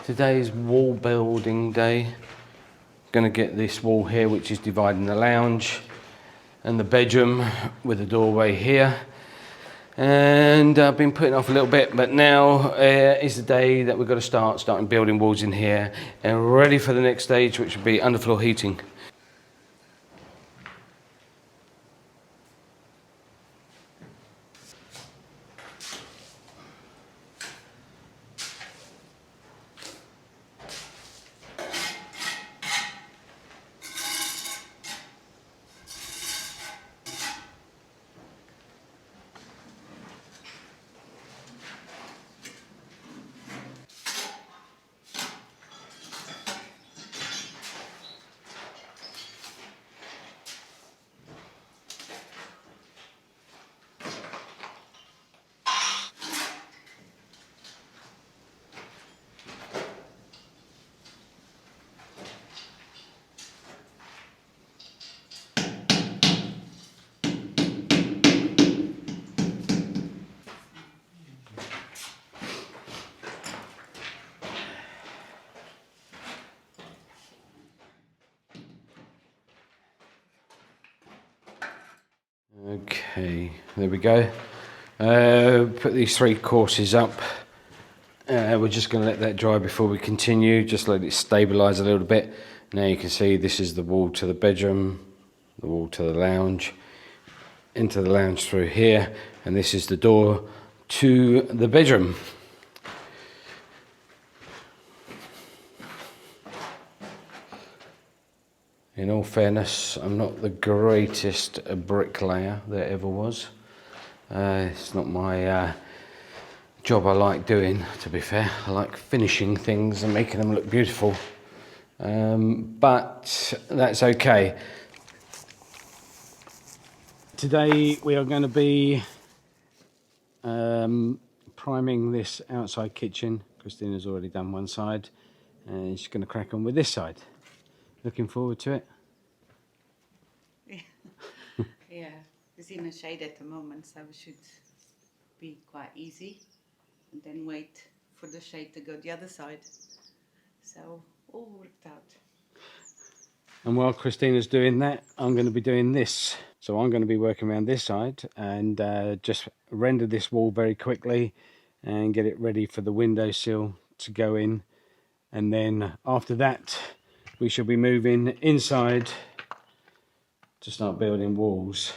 Today's wall building day. Going to get this wall here, which is dividing the lounge and the bedroom with a doorway here. And I've been putting off a little bit, but now is the day that we've got to starting building walls in here and ready for the next stage, which would be underfloor heating. Okay, there we go. Put these 3 courses up. We're just going to let that dry before we continue, just let it stabilise a little bit. Now you can see this is the wall to the bedroom, the wall to the lounge, into the lounge through here, and this is the door to the bedroom. In all fairness, I'm not the greatest bricklayer there ever was. It's not my job I like doing, to be fair. I like finishing things and making them look beautiful. But that's okay. Today we are going to be priming this outside kitchen. Christina's already done one side and she's going to crack on with this side. Looking forward to it. Yeah, it's in a shade at the moment, so it should be quite easy. And then wait for the shade to go the other side. So, all worked out. And while Christina's doing that, I'm going to be doing this. So I'm going to be working around this side and just render this wall very quickly and get it ready for the windowsill to go in. And then after that, we shall be moving inside to start building walls.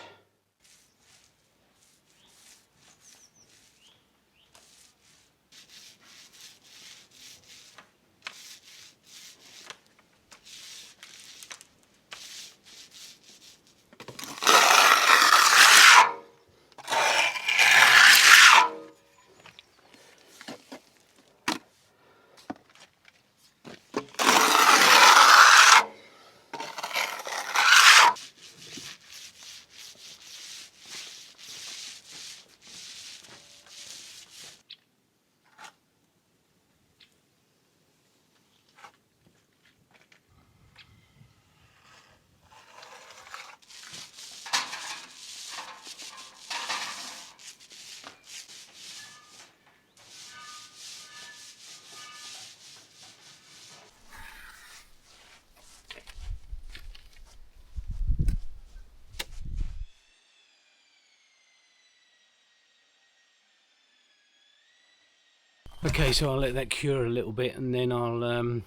Okay, so I'll let that cure a little bit and then I'll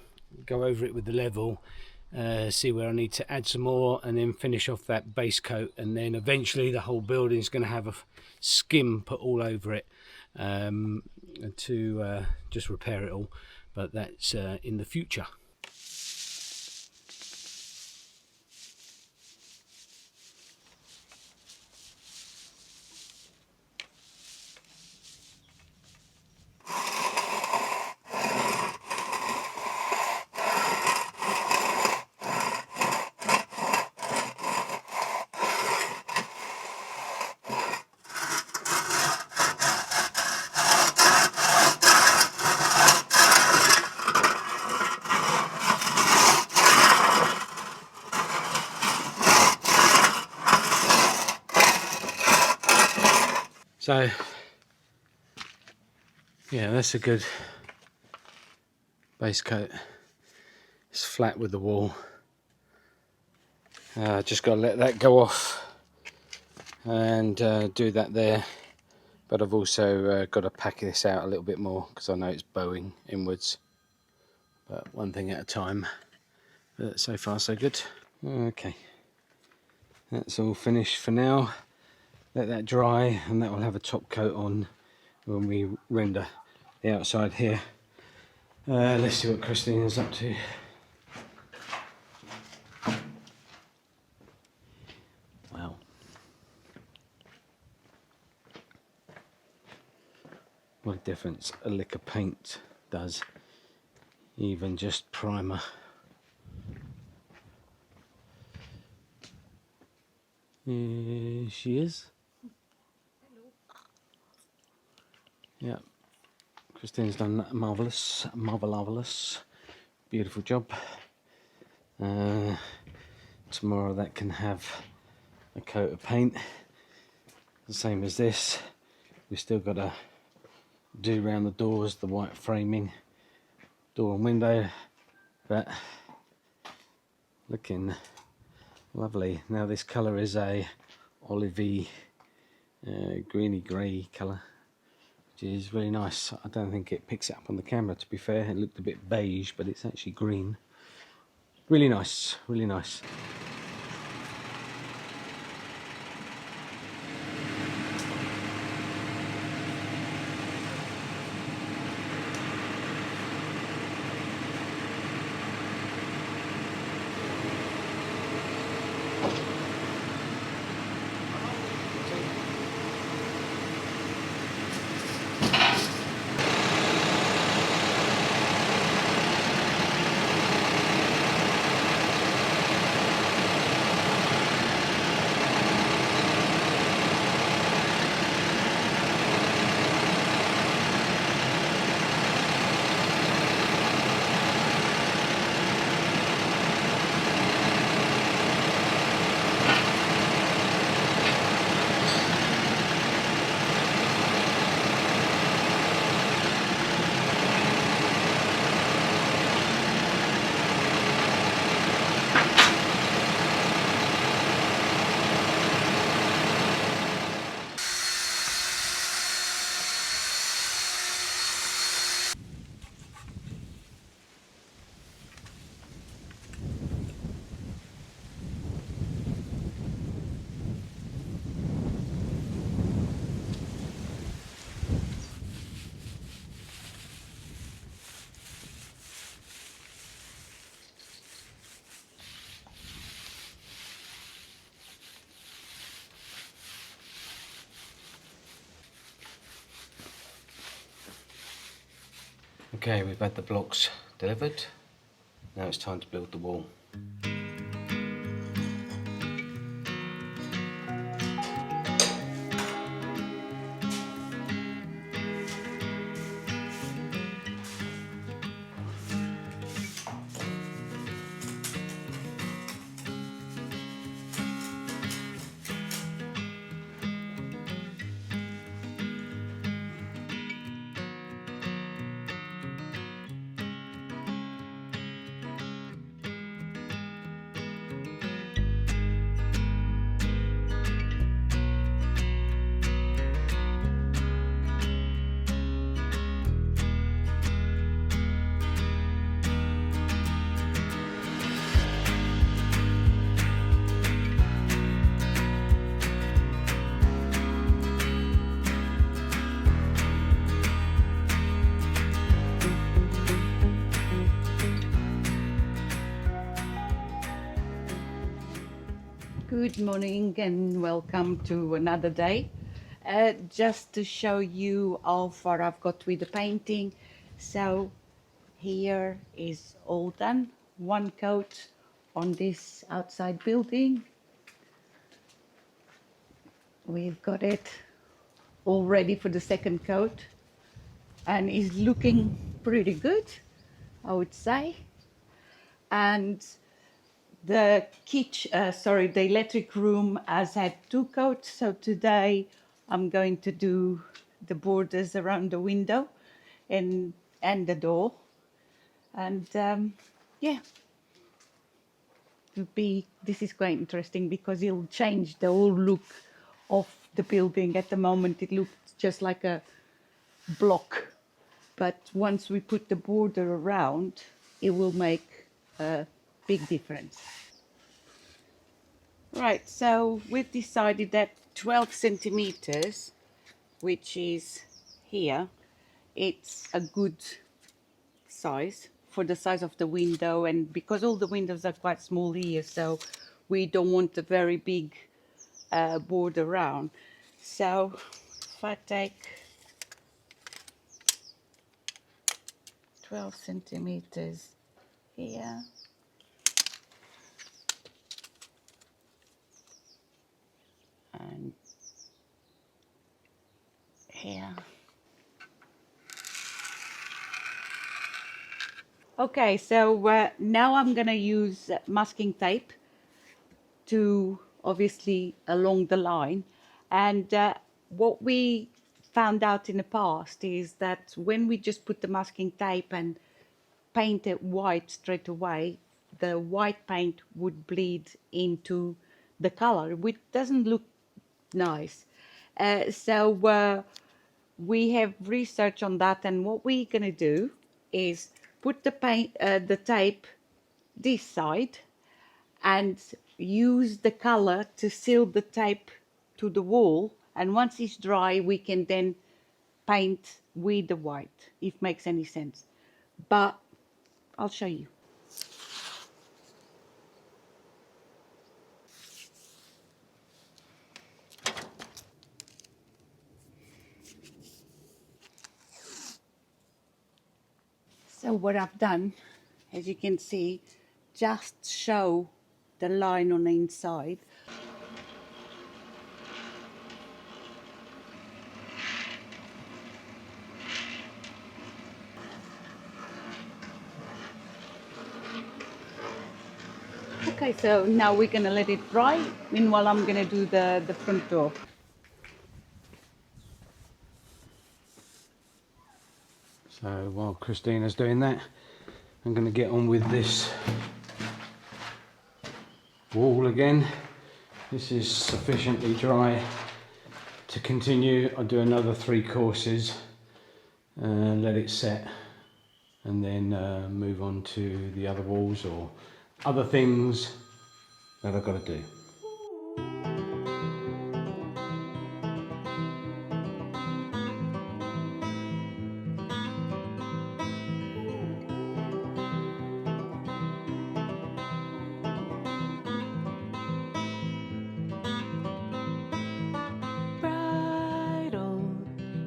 go over it with the level, see where I need to add some more and then finish off that base coat, and then eventually the whole building is going to have a skim put all over it to just repair it all, but that's in the future. So yeah, that's a good base coat. It's flat with the wall. Just got to let that go off and do that there. But I've also got to pack this out a little bit more because I know it's bowing inwards. But one thing at a time. But so far so good. Okay, that's all finished for now. Let that dry and that will have a top coat on when we render the outside here. Let's see what Christina's up to. Wow. What a difference a lick of paint does, even just primer. Here she is. Yeah, Christina's done that marvelous, beautiful job. Tomorrow that can have a coat of paint, the same as this. We've still got to do around the doors, the white framing, door and window, but looking lovely. Now this colour is a olivey, greeny grey colour, which is really nice. I don't think it picks it up on the camera, to be fair. It looked a bit beige, but it's actually green. Really nice, really nice. Okay, we've had the blocks delivered. Now it's time to build the wall. Good morning and welcome to another day. Just to show you how far I've got with the painting. So here is all done. One coat on this outside building. We've got it all ready for the second coat and is looking pretty good, I would say. And the the electric room has had two coats, so today I'm going to do the borders around the window and the door. And yeah, this is quite interesting because it'll change the whole look of the building. At the moment it looks just like a block, but once we put the border around, it will make a big difference. Right, so we've decided that 12 centimeters, which is here, it's a good size for the size of the window, and because all the windows are quite small here, so we don't want a very big border around. So if I take 12 centimeters here, and here. Okay, so now I'm gonna use masking tape to obviously along the line. And what we found out in the past is that when we just put the masking tape and paint it white straight away, the white paint would bleed into the color, which doesn't look nice. So we have research on that, and what we're gonna do is put the tape this side and use the color to seal the tape to the wall, and once it's dry we can then paint with the white, if makes any sense, but I'll show you. So what I've done, as you can see, just show the line on the inside. Okay, so now we're gonna let it dry. Meanwhile, I'm gonna do the front door. So while Christina's doing that, I'm going to get on with this wall again. This is sufficiently dry to continue. I'll do another 3 courses and let it set, and then move on to the other walls or other things that I've got to do.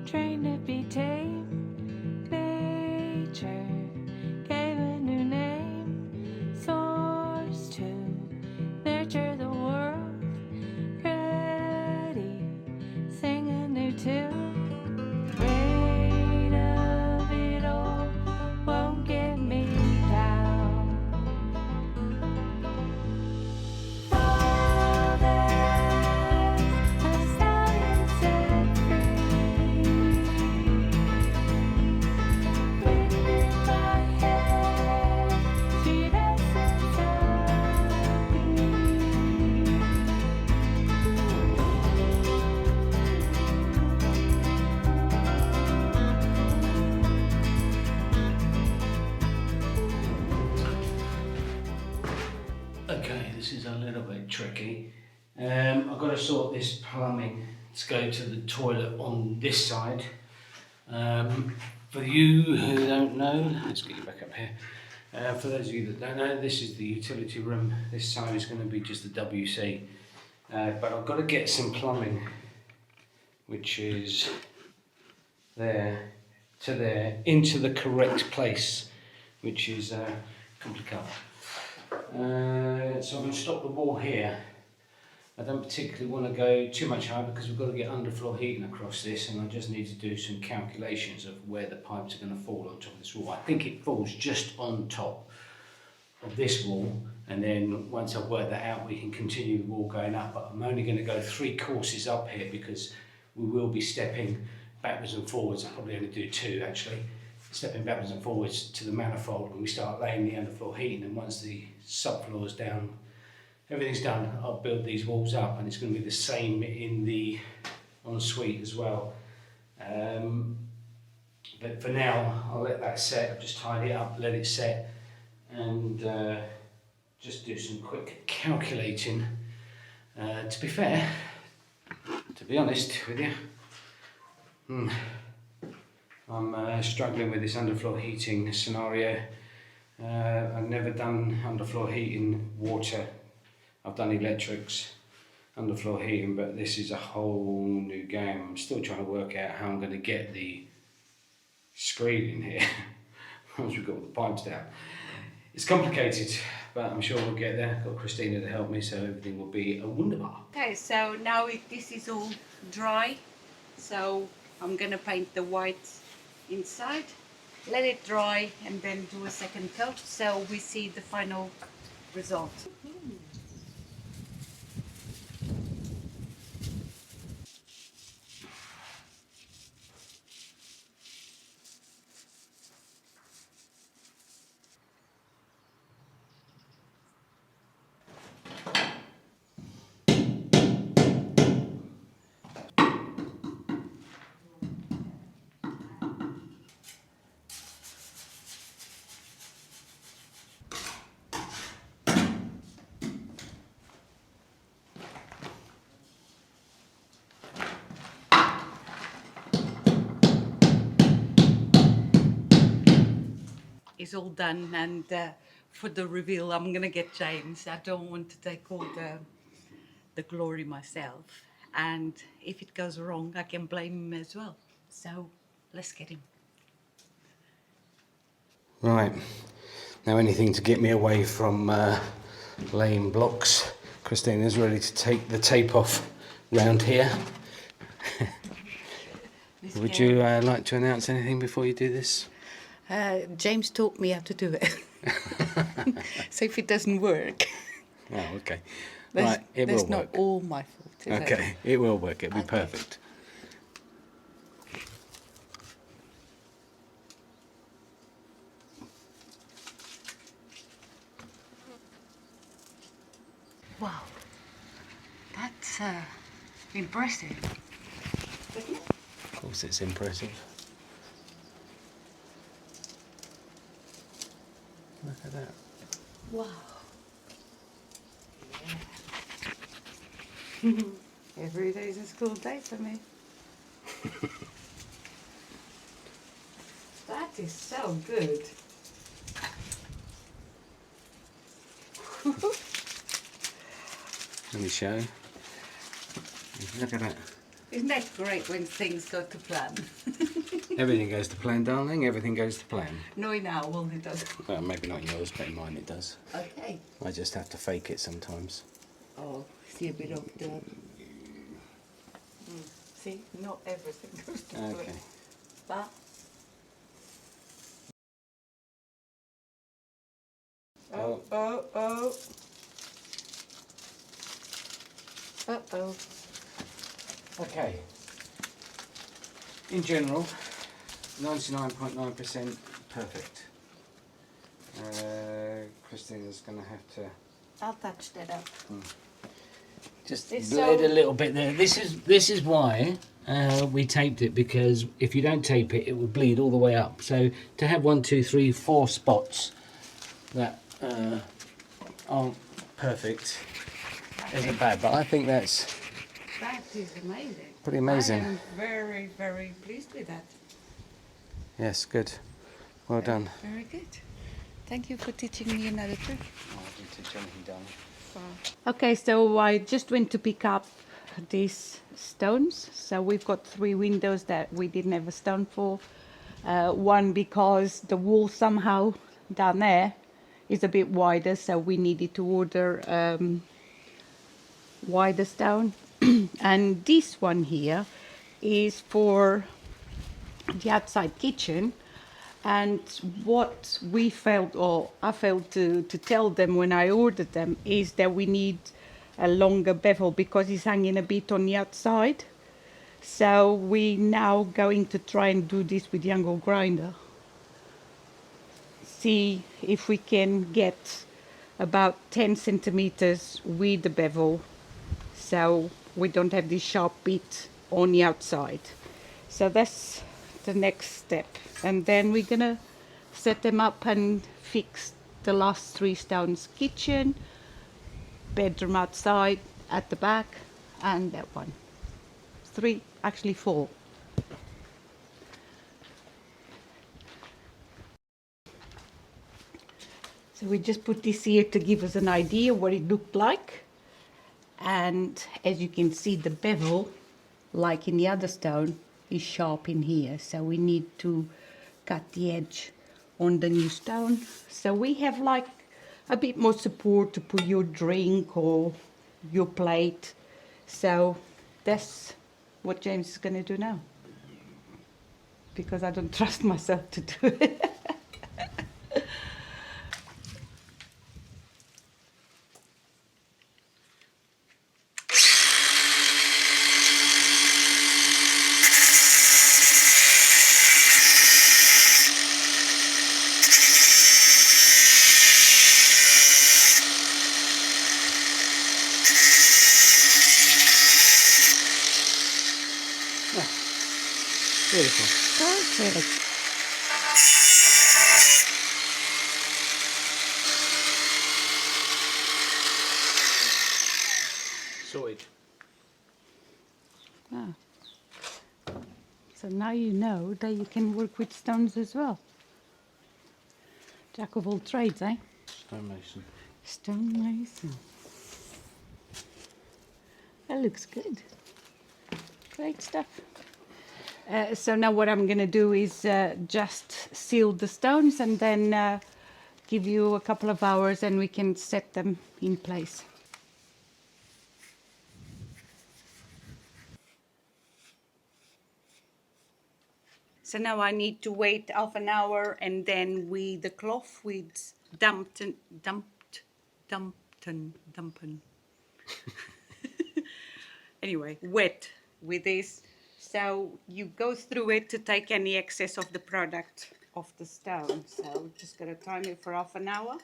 Trained to be tame, nature gave a new name, source to nurture the world, ready, sing a new tune, weight of it all won't get me down. Okay, this is a little bit tricky. I've got to sort this plumbing to go to the toilet on this side. For you who don't know, let's get you back up here. For those of you that don't know, this is the utility room. This side is going to be just the WC. But I've got to get some plumbing, which is there to there, into the correct place, which is complicated. So I'm going to stop the wall here. I don't particularly want to go too much higher because we've got to get underfloor heating across this, and I just need to do some calculations of where the pipes are going to fall on top of this wall. I think it falls just on top of this wall, and then once I've worked that out we can continue the wall going up, but I'm only going to go 3 courses up here because we will be stepping backwards and forwards. I'll probably only do 2 actually, stepping backwards and forwards to the manifold when we start laying the underfloor heating, and once the subfloor is down, everything's done, I'll build these walls up, and it's going to be the same in the ensuite as well. But for now, I'll let that set. I'll just tidy it up, let it set, and just do some quick calculating. To be fair, to be honest with you, I'm struggling with this underfloor heating scenario. I've never done underfloor heating water. I've done electrics, underfloor heating, but this is a whole new game. I'm still trying to work out how I'm going to get the screen in here once we've got all the pipes down. It's complicated, but I'm sure we'll get there. I've got Christina to help me, so everything will be a wunderbar. Okay, so now this is all dry, so I'm gonna paint the white inside, let it dry, and then do a second coat so we see the final result. Is all done, and for the reveal I'm gonna get James. I don't want to take all the glory myself, and if it goes wrong I can blame him as well, so let's get him. Right, now anything to get me away from laying blocks. Christina's ready to take the tape off round here. Would you like to announce anything before you do this? James taught me how to do it. So if it doesn't work, Oh, okay. that's, Right, it that's will not work. all my fault, is it? Okay, it will work. It'll be Okay. perfect. Wow, that's impressive, isn't it? Of course, it's impressive. Look at that. Wow. Yeah. Every day is a school day for me. That is so good. Let me show. Look at that. Isn't that great when things go to plan? Everything goes to plan, darling. Everything goes to plan. No, in our world it doesn't. Well, maybe not yours, but in mine it does. Okay. I just have to fake it sometimes. Oh, see a bit of the... See, not everything goes to plan. Okay. But... Oh. Oh, oh. Uh-oh. Okay. In general, 99.9% perfect. Christina's going to have to I'll touch that up. just It's bled so- a little bit there. This is why we taped it, because if you don't tape it, it will bleed all the way up. So to have 1, 2, 3, 4 spots that aren't perfect isn't bad, but I think that's That is amazing. pretty amazing. I am very, very pleased with that. Yes, good. Well done. Very good. Thank you for teaching me another trick. Oh, I didn't teach anything, darling. Okay, so I just went to pick up these stones. So we've got 3 windows that we didn't have a stone for. One because the wall somehow down there is a bit wider, so we needed to order wider stone. And this one here is for the outside kitchen. And what we felt, or I failed to tell them when I ordered them, is that we need a longer bevel because it's hanging a bit on the outside. So we now going to try and do this with the angle grinder. see if we can get about 10 centimeters with the bevel, so we don't have this sharp bit on the outside. So that's the next step, and then we're gonna set them up and fix the last 3 stones: kitchen, bedroom outside at the back, and that one. 3, actually 4. So we just put this here to give us an idea what it looked like. And as you can see, the bevel, like in the other stone, is sharp in here. So we need to cut the edge on the new stone. So we have like a bit more support to put your drink or your plate. So that's what James is going to do now, because I don't trust myself to do it. Beautiful. Perfect. Sorted. Ah. So now you know that you can work with stones as well. Jack of all trades, eh? Stonemason. Stonemason. That looks good. Great stuff. So now what I'm going to do is just seal the stones and then give you a couple of hours and we can set them in place. So now I need to wait half an hour, and then with the cloth with dampen. Anyway, wet with this. So you go through it to take any excess of the product off the stone. So just gonna time it for half an hour.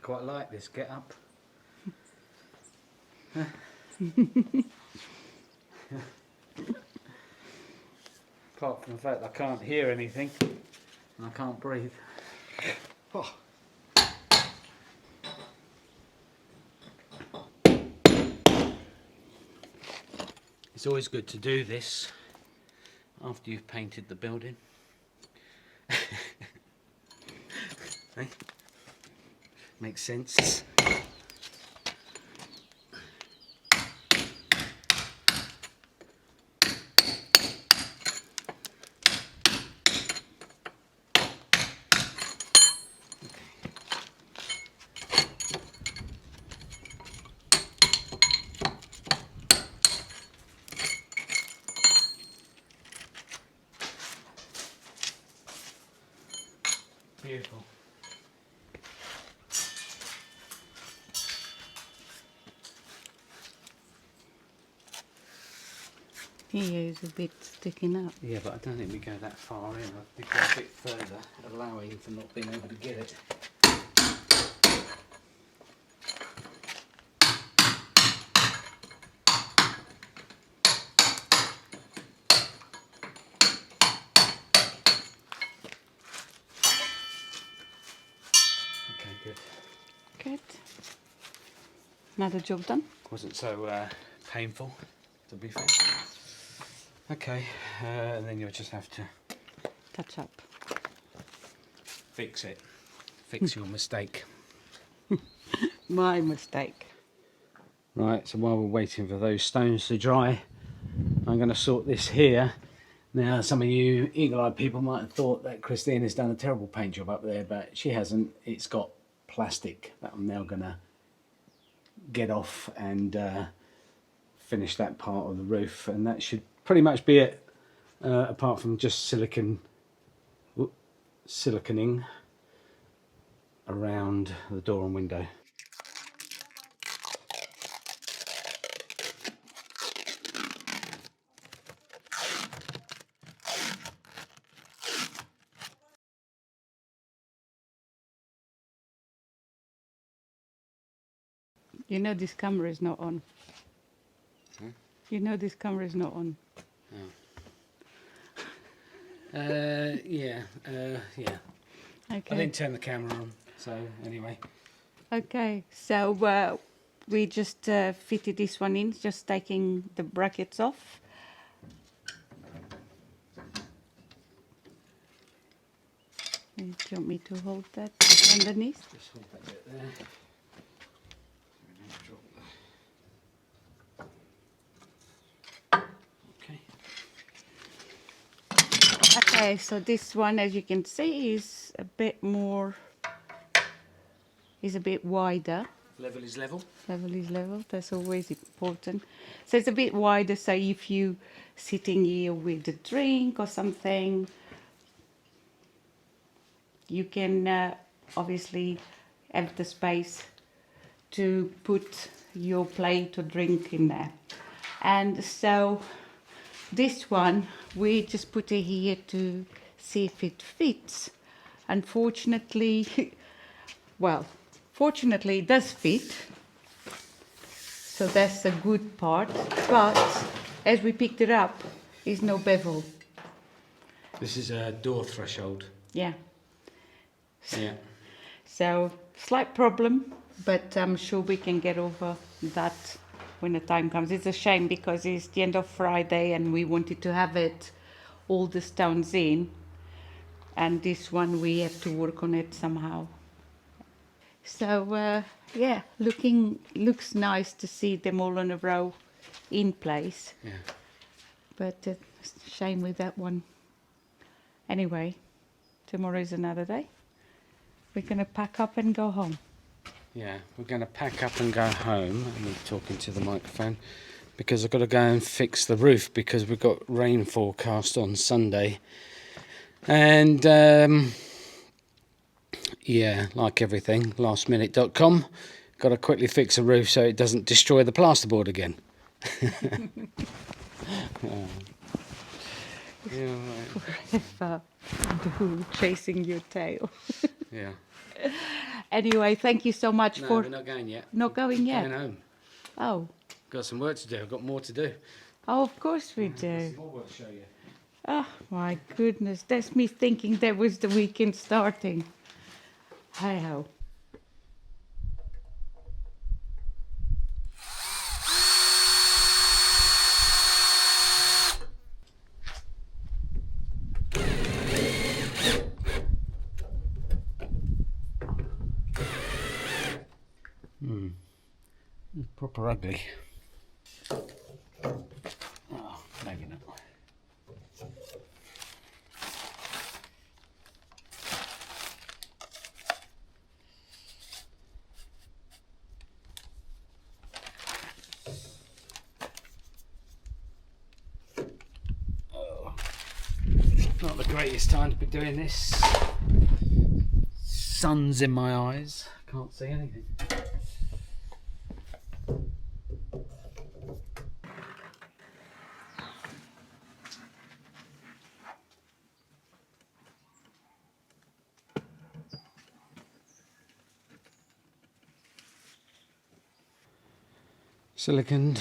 Quite like this get up. Apart from the fact I can't hear anything and I can't breathe. Oh. It's always good to do this after you've painted the building. Hey? Makes sense. Beautiful. Here is a bit sticking up. Yeah, but I don't think we go that far in. I think go a bit further, allowing for not being able to get it. Okay, good. Good. Another job done. Wasn't so painful, to be fair. Okay, and then you'll just have to Touch up. fix it. Fix your mistake. My mistake. Right, so while we're waiting for those stones to dry, I'm going to sort this here. Now, some of you eagle-eyed people might have thought that Christina's done a terrible paint job up there, but she hasn't. It's got plastic that I'm now going to get off and finish that part of the roof, and that should pretty much be it, apart from just siliconing around the door and window. You know this camera is not on. You know this camera is not on. Yeah. I Okay. didn't turn the camera on, so anyway. Okay, so we just fitted this one in, just taking the brackets off. Do you want me to hold that underneath? Just hold that bit there. Okay. Okay, so this one, as you can see, is a bit more, is a bit wider. Level is level. Level is level, that's always important. So it's a bit wider, so if you sitting here with a drink or something, you can obviously have the space to put your plate or drink in there. And so this one, we just put it here to see if it fits. Unfortunately, well, fortunately it does fit. So that's a good part. But as we picked it up, there's no bevel. This is a door threshold. Yeah. Yeah. So slight problem, but I'm sure we can get over that when the time comes. It's a shame because it's the end of Friday and we wanted to have it all the stones in, and this one we have to work on it somehow. So yeah, looks nice to see them all in a row in place. Yeah. But shame with that one. Anyway, tomorrow is another day. We're gonna pack up and go home. Yeah, we're going to pack up and go home. I'm talking to the microphone because I've got to go and fix the roof because we've got rain forecast on Sunday. And yeah, like everything, lastminute.com. Got to quickly fix the roof so it doesn't destroy the plasterboard again. Yeah, right. Forever chasing your tail. Yeah. Anyway, thank you so much No, for we're not going yet. not going yet. Going home. Oh, Got some work to do. I've got more to do. oh, of course we do. Some more work to show you. Oh my goodness, that's me thinking that was the weekend starting. Hi ho. Proper ugly. Oh, maybe not. Oh, not the greatest time to be doing this. Sun's in my eyes. Can't see anything. Siliconed,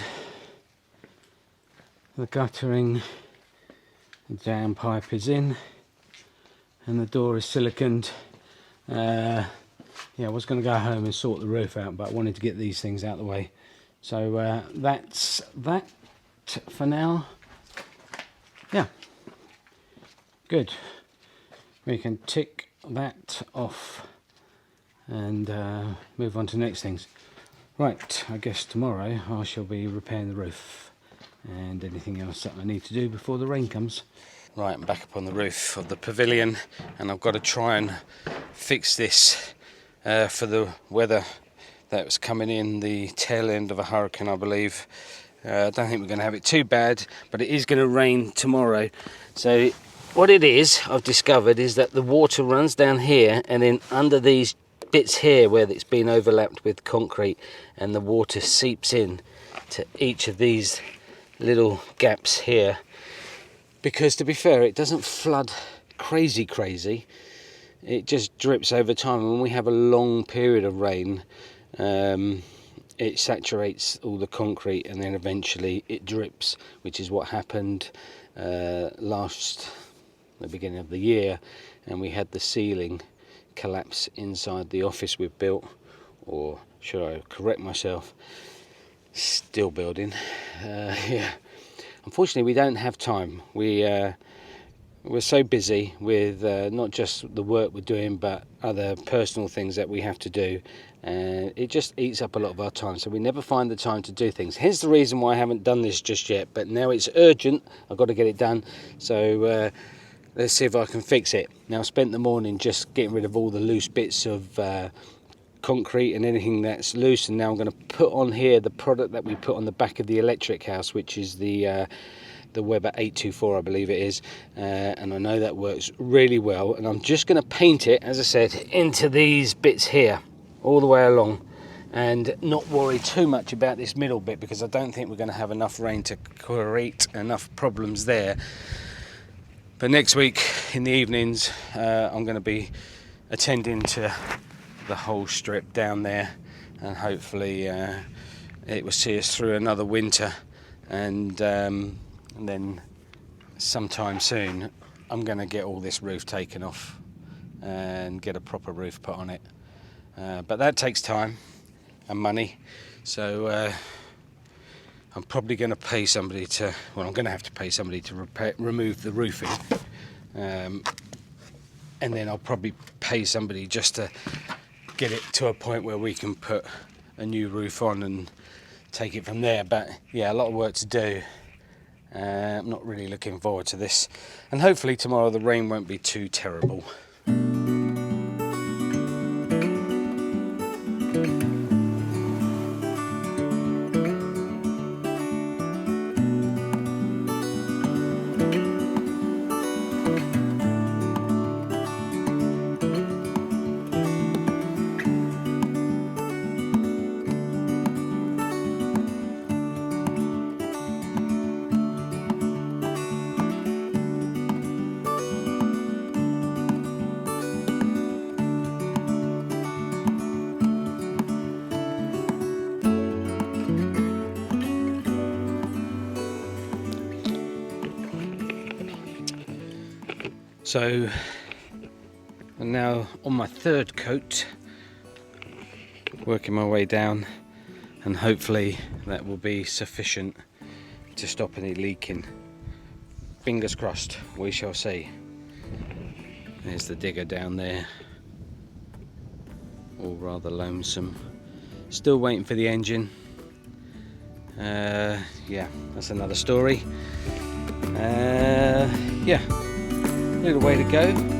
the guttering, the jam pipe is in, and the door is siliconed. Yeah, I was going to go home and sort the roof out, but I wanted to get these things out of the way. So that's that for now. Yeah, good. We can tick that off and move on to the next things. Right, I guess tomorrow I shall be repairing the roof and anything else that I need to do before the rain comes. Right, I'm back up on the roof of the pavilion, and I've got to try and fix this for the weather that was coming in, the tail end of a hurricane, I believe. I don't think we're going to have it too bad, but it is going to rain tomorrow. So what it is, I've discovered, is that the water runs down here and then under these bits here where it's been overlapped with concrete, and the water seeps in to each of these little gaps here. Because to be fair, it doesn't flood crazy. It just drips over time. And when we have a long period of rain, it saturates all the concrete and then eventually it drips, which is what happened the beginning of the year, and we had the ceiling collapse inside the office we've built, or should I correct myself, still building. Yeah. Unfortunately, we don't have time. We're so busy with not just the work we're doing, but other personal things that we have to do. And it just eats up a lot of our time. So we never find the time to do things. Hence the reason why I haven't done this just yet. But now it's urgent. I've got to get it done. So let's see if I can fix it. Now, I spent the morning just getting rid of all the loose bits of concrete and anything that's loose, and now I'm going to put on here the product that we put on the back of the electric house, which is the Weber 824, I believe it is, and I know that works really well. And I'm just going to paint it, as I said, into these bits here all the way along, and not worry too much about this middle bit, because I don't think we're going to have enough rain to create enough problems there. But next week in the evenings, I'm going to be attending to the whole strip down there, and hopefully it will see us through another winter, and then sometime soon I'm going to get all this roof taken off and get a proper roof put on it, but that takes time and money, so I'm probably going to pay somebody to, well, I'm going to have to pay somebody to remove the roofing, and then I'll probably pay somebody just to get it to a point where we can put a new roof on and take it from there. But yeah, a lot of work to do. I'm not really looking forward to this, and hopefully tomorrow the rain won't be too terrible. So I'm now on my third coat, working my way down, and hopefully that will be sufficient to stop any leaking. Fingers crossed, we shall see. There's the digger down there, all rather lonesome. Still waiting for the engine. Yeah, that's another story. Yeah. Little way to go.